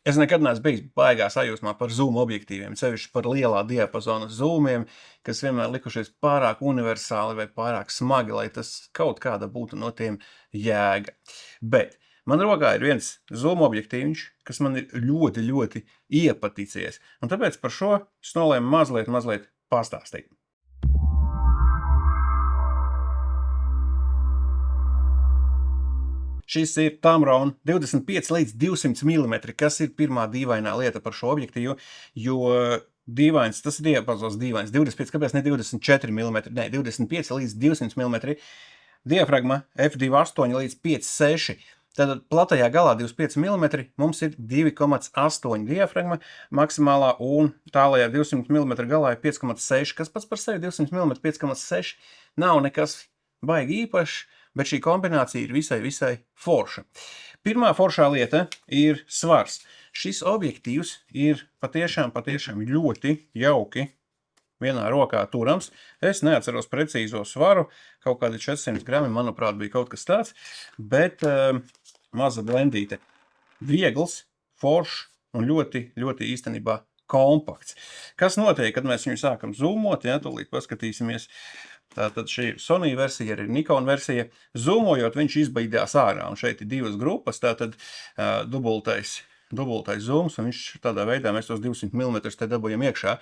Es nekad neesmu bijis baigā sajūsmā par zoom objektīviem, sevišķi par lielā diapazona zoomiem, kas vienmēr likušies pārāk universāli vai pārāk smagi, lai tas kaut kāda būtu no tiem jēga. Bet man rokā ir viens zoom objektīviņš, kas man ir ļoti, ļoti iepaticies, un tāpēc par šo es nolēmu mazliet pastāstīt. Šis ir Tamron 25 līdz 200 mm, kas ir pirmā dīvainā lieta par šo objektīvu, jo dīvains, tas ir diapazons dīvains, 25, kāpēc ne 24 mm, ne, 25 līdz 200 mm, diafragma f2.8 līdz 5.6, tātad platajā galā 25 mm mums ir 2,8 diafragma maksimālā un tālajā 200 mm galā ir 5,6, kas pats par sevi 200 mm 5,6 nav nekas baigi īpašs, bet šī kombinācija ir visai forša. Pirmā foršā lieta ir svars. Šis objektīvs ir patiešām ļoti jauki vienā rokā turams. Es neatceros precīzo svaru, kaut kādi 400 grami, manuprāt, bija kaut kas tāds, bet maza blendīte. Viegls, foršs un ļoti īstenībā kompakts. Kas notiek, kad mēs viņu sākam zoomot, ja, tūlīt paskatīsimies. Tātad šī ir Sony versija, arī Nikon versija. Zoomojot, viņš izbaidās ārā, un šeit ir divas grupas, tātad dubultais zooms, un viņš tādā veidā mēs tos 200 mm te dabujam iekšā.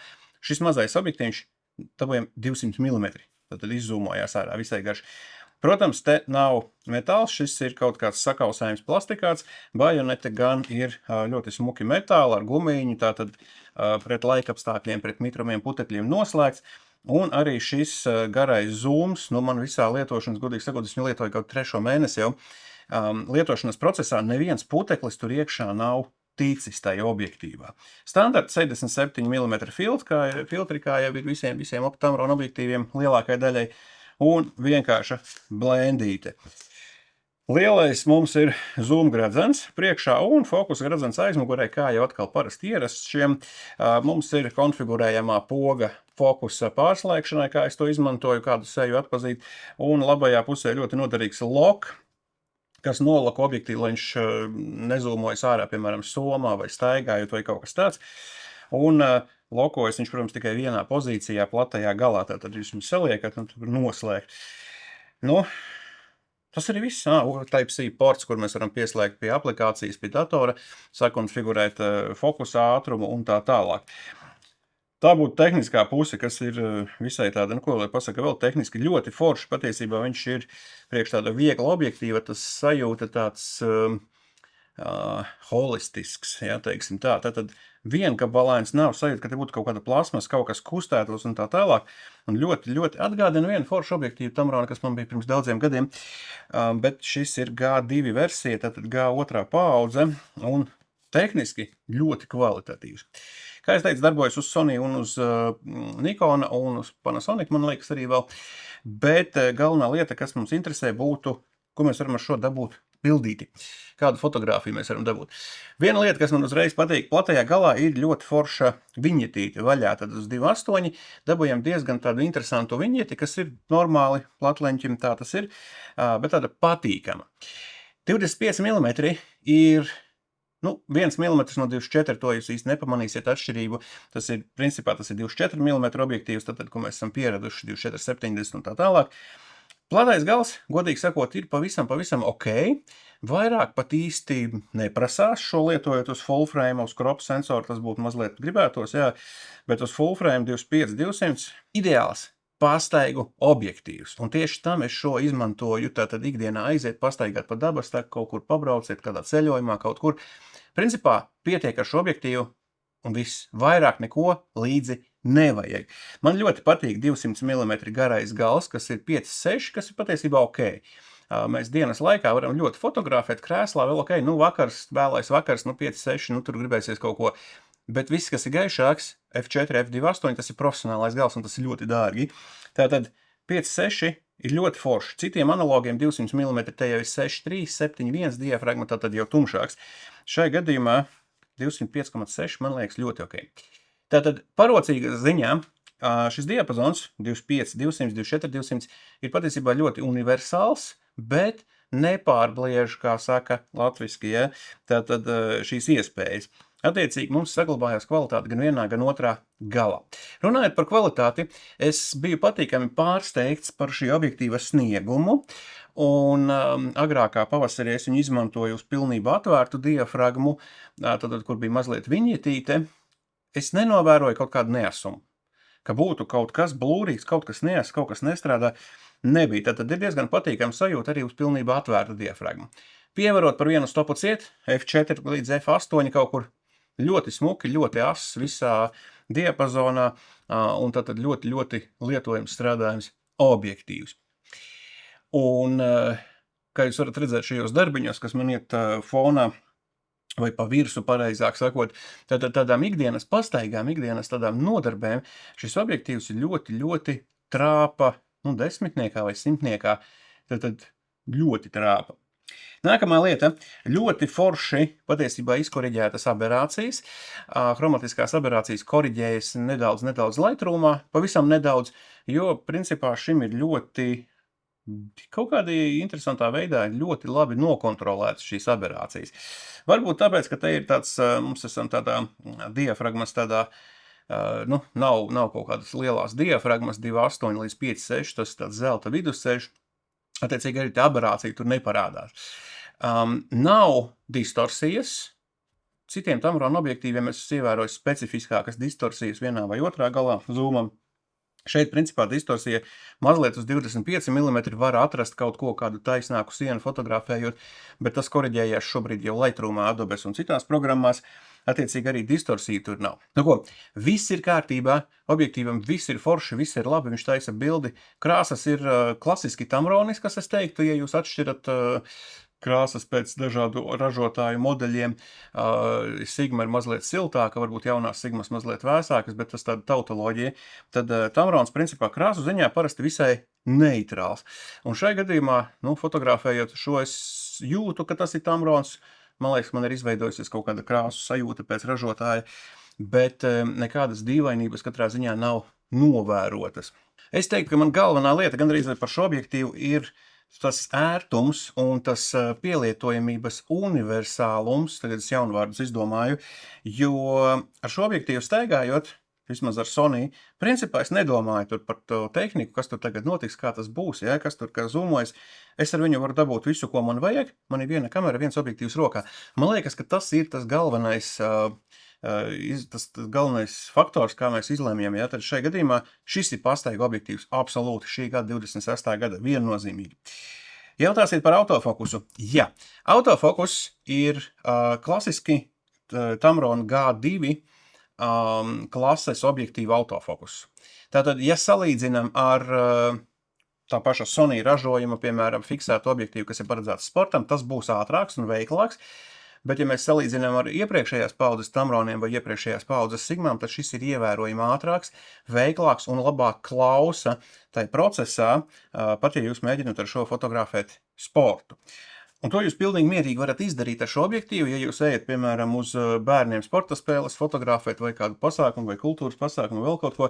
Šis mazais objektīvs dabujam 200 mm, tātad izzūmojās ārā, visai garš. Protams, te nav metāls, šis ir kaut kāds sakausējums plastikāts, bajonete gan ir ļoti smuki metāli ar gumīņu, tātad pret laikapstākļiem, pret mitrumiem putekļiem noslēgts. Un arī šis garais zooms, nu man visā lietošanas, godīgi sakot, es viņu lietoju kaut 3. mēnesi jau, lietošanas procesā neviens puteklis tur iekšā nav ticis tajā objektīvā. Standarta 77 mm filtri, kā jau ir visiem Tamron objektīviem lielākai daļai, un vienkārša blendīte. Lielais mums ir zoom gradzens priekšā un fokus gradzens aizmugurē, kā jau atkal parasti ierasts šiem. Mums ir konfigurējamā poga fokusa pārslēgšanai, kā es to izmantoju, kādu seju atpazīt, un labajā pusē ļoti noderīgs lock, kas nolaka objektīvu, lai viņš nezūmojas ārā, piemēram, somā vai staigājot vai kaut kas tāds. Un lokojas viņš, protams, tikai vienā pozīcijā platajā galā, tātad jūs viņu saliekat un tur noslēgt. Nu, tas arī viss. Type-C ports, kur mēs varam pieslēgt pie aplikācijas, pie datora, sakonfigurēt fokusa ātrumu un tā tālāk. Tā būtu tehniskā puse, kas ir visai tāda, nu ko lai pasaka, vēl tehniski ļoti forši. Patiesībā viņš ir priekš tāda viegla objektīva, tas sajūta tāds holistisks, ja, teiksim tā. Tātad vienkabalains nav sajūta, ka te būtu kaut kāda plasmas, kaut kas kustētos un tā tālāk. Un ļoti atgādina vienu foršu objektīvu Tamrona, kas man bija pirms daudziem gadiem. Bet šis ir G2 versija, tātad G2 paudze un tehniski ļoti kvalitatīvs. Kā es teicu, darbojas uz Sony un uz Nikona un uz Panasonic, man liekas, arī vēl. Bet galvenā lieta, kas mums interesē, būtu, ko mēs varam ar šo dabūt bildīti. Kādu fotogrāfiju mēs varam dabūt. Viena lieta, kas man uzreiz patīk, platajā galā ir ļoti forša viņetīte vaļā. Tad uz 2.8 dabujam diezgan tādu interesantu viņeti, kas ir normāli platleņķim, tā tas ir, bet tāda patīkama. 25 mm ir 1 mm no 24, to jūs īsti nepamanīsiet atšķirību. Tas ir, principā, tas ir 24 mm objektīvs, tad, ko mēs esam pieraduši, 24, 70 un tā tālāk. Platais gals, godīgi sakot, ir pavisam ok. Vairāk pat īsti neprasās šo lietojot uz full frame, uz crop sensoru, tas būtu mazliet gribētos, jā, bet uz full frame 25, 200 ideāls pastaigu objektīvs. Un tieši tam es šo izmantoju, tātad ikdienā aiziet, pastaigāt pa dabastaku, kaut kur pabrauciet, kādā ceļojumā, kaut kur. Principā pietiek ar šo objektīvu un viss. Vairāk neko līdzi nevajag. Man ļoti patīk 200 mm garais gals, kas ir 5.6, kas ir patiesībā ok. Mēs dienas laikā varam ļoti fotografēt krēslā, vēl ok, vēlais vakars, 5.6, tur gribēsies kaut ko. Bet viss, kas ir gaišāks, F4, F2.8, tas ir profesionālais gals un tas ir ļoti dārgi. Tātad 5.6 ir ļoti forši. Citiem analogiem 200 mm te jau ir 6.3, 7.1 diafragma, tātad jau tumšāks. Šai gadījumā 205,6 man liekas ļoti ok. Tātad parocīgas ziņā šis diapazons 25, 200, 24, 200 ir patiesībā ļoti universāls, bet nepārbliež, kā saka latviski, ja, tātad šīs iespējas. Attiecīgi mums saglabājās kvalitāte gan vienā, gan otrā galā. Runājot par kvalitāti, es biju patīkami pārsteigts par šī objektīva sniegumu, un agrākā pavasarī es viņu izmantoju uz pilnībā atvērtu diafragmu, tad, kur bija mazliet viņietīte, es nenovēroju kaut kādu neasumu, ka būtu kaut kas blūrīgs, kaut kas neas, kaut kas nestrādā, nebija. Tad ir diezgan patīkami sajūta arī uz pilnībā atvērtu diafragmu. Pievarot par vienu stopu ciet, F4 līdz F8 kaut kur, ļoti smuki, ļoti ass visā diapazonā, un tātad ļoti, ļoti lietojams strādājums objektīvs. Un, kā jūs varat redzēt šajos darbiņos, kas man iet fonā, vai pa virsu, pareizāk sakot, tādām ikdienas pastaigām, ikdienas tādām nodarbēm, šis objektīvs ir ļoti, ļoti trāpa, desmitniekā vai simtniekā, tad ļoti trāpa. Nākamā lieta, ļoti forši patiesībā izkoriģētas aberācijas. Chromatiskās aberācijas koriģējas nedaudz Lightroomā, pavisam nedaudz, jo principā šim ir ļoti, kaut kādā interesantā veidā, ļoti labi nokontrolētas šīs aberācijas. Varbūt tāpēc, ka te ir tāds, mums esam tādā diafragmas tādā, nav kaut kādas lielās diafragmas, 2,8 līdz 5,6, tas ir tāds zelta vidusceļš. Attiecīgi arī tā aberācija tur neparādās. Nav distorsijas. Citiem Tamron objektīviem es ievēroju specifiskākas distorsijas vienā vai otrā galā zoomam. Šeit, principā, distorsija mazliet uz 25 mm var atrast kaut ko, kādu taisnāku sienu fotografējot, bet tas koriģējās šobrīd jau Lightroomā, Adobes un citās programmās. Attiecīgi arī distorsija tur nav. Viss ir kārtībā, objektīvam viss ir forši, viss ir labi, viņš taisa bildi. Krāsas ir klasiski tamroniskas, es teiktu, ja jūs atšķirat krāsas pēc dažādu ražotāju modeļiem. Sigma ir mazliet siltāka, varbūt jaunās Sigmas mazliet vēsākas, bet tas tāda tautoloģija. Tad Tamrons, principā, krāsu ziņā parasti visai neitrāls. Un šai gadījumā, fotografējot šo, es jūtu, ka tas ir Tamrons. Man liekas, man ir izveidojusies kaut kāda krāsu sajūta pēc ražotāja, bet nekādas dīvainības katrā ziņā nav novērotas. Es teiktu, ka man galvenā lieta gandrīz par šo objektīvu ir tas ērtums un tas pielietojamības universālums, tagad es jaunvārdus izdomāju, jo ar šo objektīvu staigājot, vismaz ar Sony, principā es nedomāju tur par to tehniku, kas tur tagad notiks, kā tas būs, ja, kas tur kā zoomojas. Es ar viņu varu dabūt visu, ko man vajag. Man ir viena kamera, viens objektīvs rokā. Man liekas, ka tas ir tas galvenais, tas galvenais faktors, kā mēs izlēmjam. Ja? Tad šai gadījumā šis ir pastaiga objektīvs absolūti šī gada 26. gada viennozīmīgi. Jautāsiet par autofokusu. Jā, autofokus ir klasiski Tamron G2 klases objektīvu autofokus. Tātad, ja salīdzinām ar tā paša Sony ražojuma, piemēram, fiksētu objektīvu, kas ir paredzēts sportam, tas būs ātrāks un veiklāks, bet ja mēs salīdzinām ar iepriekšējās paudzes Tamroniem vai iepriekšējās paudzes Sigmām, tad šis ir ievērojami ātrāks, veiklāks un labāk klausa tai procesā, pat ja jūs mēģināt ar šo fotografēt sportu. Un to jūs pilnīgi mierīgi varat izdarīt ar šo objektīvu, ja jūs ejat, piemēram, uz bērniem sporta spēles fotografēt vai kādu pasākumu vai kultūras pasākumu vēl kaut ko,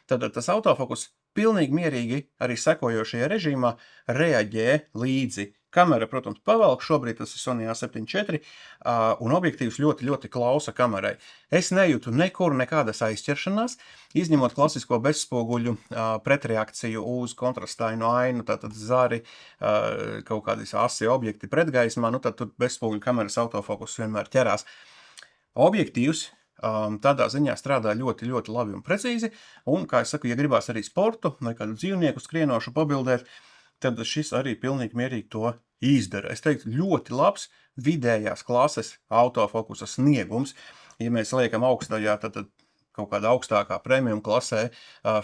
tad tas autofokus pilnīgi mierīgi arī sekojošajā režīmā reaģē līdzi. Kamera, protams, pavelk, šobrīd tas ir Sony A7 IV, un objektīvs ļoti, ļoti klausa kamerai. Es nejūtu nekur nekādas aizķeršanās, izņemot klasisko bezspoguļu pretreakciju uz kontrastainu ainu, tātad zari, kaut kādas asi objekti pretgaismā, tad tur bezspoguļu kameras autofokus vienmēr ķerās. Objektīvs tādā ziņā strādā ļoti, ļoti labi un precīzi, un, kā es saku, ja gribās arī sportu vai kādu dzīvnieku skrienošu pabildēt, tad šis arī pilnīgi mierīgi to izdara. Es teiktu, ļoti labs vidējās klases autofokusa sniegums. Ja mēs liekam augstajā, tad kaut kādā augstākā premium klasē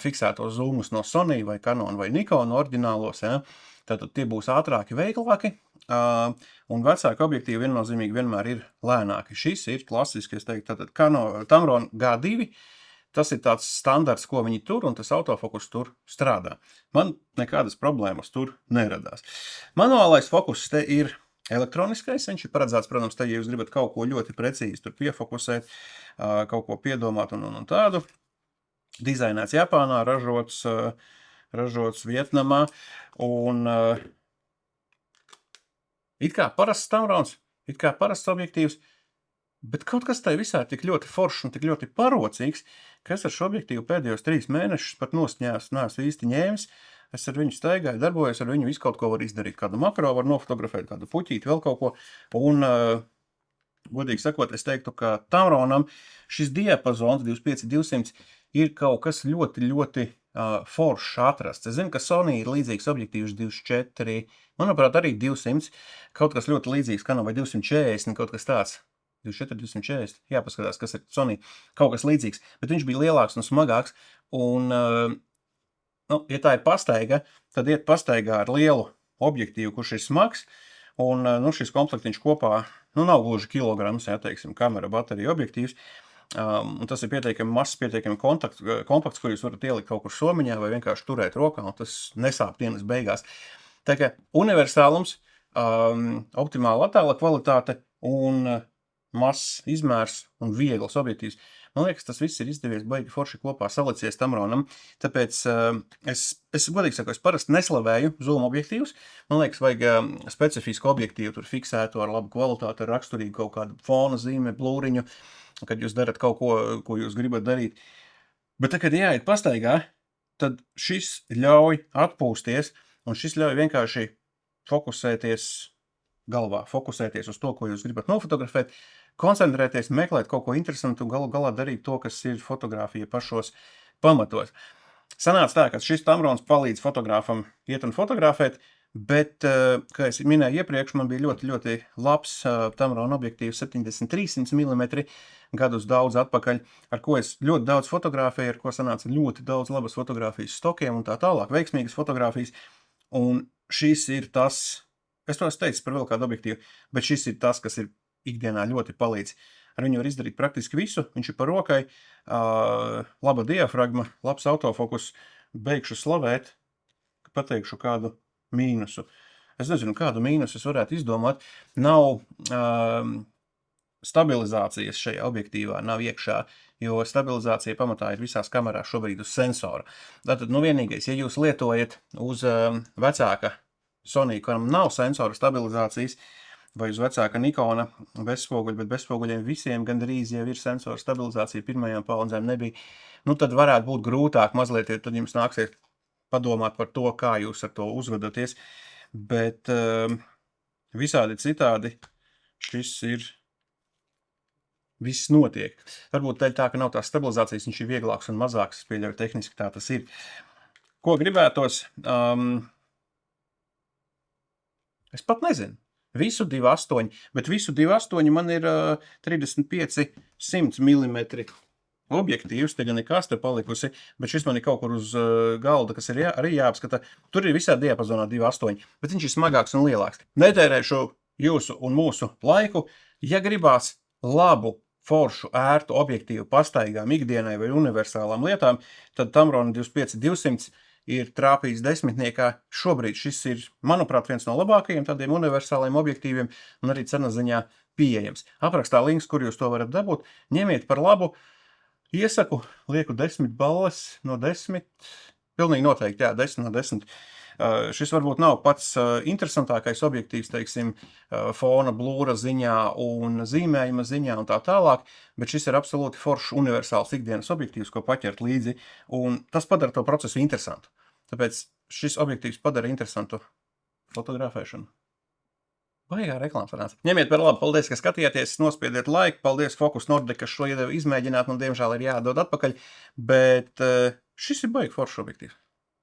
fiksētos zoomus no Sony vai Canon vai Nikon oriģinālos, ja, tad tie būs ātrāki, veiklāki, un vecāki objektīvi viennozīmīgi vienmēr ir lēnāki. Šis ir klasiski, es teiktu, tātad Tamron G2, tas ir tāds standarts, ko viņi tur, un tas autofokus tur strādā. Man nekādas problēmas tur neradās. Manuālais fokus te ir elektroniskais, viņš ir paredzēts, protams, te, ja jūs gribat kaut ko ļoti precīzi tur piefokusēt, kaut ko piedomāt un tādu. Dizainēts Japānā, ražots Vietnamā, un It kā parasts Tamrons, it kā parasts objektīvs, bet kaut kas tai visā tik ļoti foršs un tik ļoti parocīgs, ka es ar šo objektīvu pēdējos 3 mēnešus pat nostņās neesmu īsti ņēmis. Es ar viņu staigāju, darbojos, ar viņu visu kaut ko var izdarīt. Kādu makro var nofotografēt, kādu puķīti, vēl kaut ko. Un, godīgi sakot, es teiktu, ka Tamronam šis diapazons 25-200 ir kaut kas ļoti, ļoti foršs atrasts. Es zinu, ka Sony ir līdzīgs objektīvs 24, manuprāt, arī 200, kaut kas ļoti līdzīgs, Canon vai 240, kaut kas tāds. 24, 240, jāpaskatās, kas ir Sony, kaut kas līdzīgs, bet viņš bija lielāks un smagāks, un, ja tā ir pastaiga, tad iet pastaigā ar lielu objektīvu, kurš ir smags, un, šis komplektiņš kopā, nav gluži kilograms, teiksim, kamera, baterija, objektīvs, un tas ir pietiekami mazs, pietiekami kompakts, kur jūs varat ielikt kaut kur somiņā vai vienkārši turēt rokā, un tas nesāp dienas beigās. Tā kā universālums, optimāla attēla kvalitāte un mazs izmērs un viegls objektīvs. Man liekas, tas viss ir izdevies baigi forši kopā salicies Tamronam, tāpēc es godīgi saku, es parasti neslavēju zoom objektīvus. Man liekas, vajag specifisku objektīvu, tur fiksētu ar labu kvalitāti, ar raksturīgu kaut kādu fona zīme, blūriņu, kad jūs darat kaut ko jūs gribat darīt. Bet tad, kad jāiet pastaigā, tad šis ļauj atpūsties, un šis ļauj vienkārši fokusēties galvā, fokusēties uz to, ko jūs gribat nofotografēt, koncentrēties, meklēt kaut ko interesantu, galu galā darīt to, kas ir fotografija pašos pamatos. Sanāca tā, ka šis Tamrons palīdz fotogrāfam iet un fotografēt, bet, kā es minēju iepriekš, man bija ļoti, ļoti labs Tamron objektīvs 70-300 mm gadus daudz atpakaļ, ar ko es ļoti daudz fotografēju, ar ko sanāca ļoti daudz labas fotografijas stokiem un tā tālāk, veiksmīgas fotografijas, un šis ir tas, es to esmu teicis par vēl kādu objektīvu, bet šis ir tas, kas ir ikdienā ļoti palīdz. Ar viņu var izdarīt praktiski visu, viņš ir par rokai, laba diafragma, labs autofokus, beigšu slavēt, pateikšu kādu mīnusu. Es nezinu, kādu mīnusu es varētu izdomāt. Nav stabilizācijas šajā objektīvā, nav iekšā, jo stabilizācija pamatā ir visās kamerās šobrīd uz sensora. Tātad, vienīgais, ja jūs lietojat uz vecāka Sony, kuram nav sensora stabilizācijas, vai uz vecāka Nikona bezspoguļu, bet bezspoguļiem visiem gandrīz jau ir sensora stabilizācija, pirmajām paudzēm nebija, tad varētu būt grūtāk mazliet, ja tad jums nāksies padomāt par to, kā jūs ar to uzvedaties, bet visādi citādi šis ir, viss notiek. Varbūt dēļ tā, ka nav tās stabilizācijas, viņš ir vieglāks un mazāks, pieļauju tehniski tā tas ir. Ko gribētos? Es pat nezinu. Visu 2.8, bet visu 2.8 man ir 35-100 mm objektīvs, te gan nekas te palikusi, bet šis man ir kaut kur uz galda, kas ir arī jāapskata. Tur ir visā diapazonā 2.8, bet viņš ir smagāks un lielāks. Netērēšu jūsu un mūsu laiku. Ja gribās labu, foršu, ērtu objektīvu pastaigām, ikdienai vai universālām lietām, tad Tamron 25-200 ir trāpījis desmitniekā. Šobrīd šis ir, manuprāt, viens no labākajiem tādiem universāliem objektīviem un arī cenas ziņā pieejams. Aprakstā links, kur jūs to varat dabūt. Ņemiet par labu. Iesaku, lieku 10 balles no 10. Pilnīgi noteikti, jā, 10 no 10. Šis varbūt nav pats interesantākais objektīvs, teiksim, fona, blūra ziņā un zīmējuma ziņā un tā tālāk, bet šis ir absolūti foršs universāls ikdienas objektīvs, ko paķert līdzi, un tas padara to procesu interesantu. Tāpēc šis objektīvs padara interesantu fotografēšanu. Baigā reklāmas varētu. Ņemiet par labu, paldies, ka skatījāties, nospiediet laiku, paldies Focus Nordic, kas šo iedeva izmēģināt, un diemžēl ir jādod atpakaļ, bet šis ir baigi foršs objektīvs.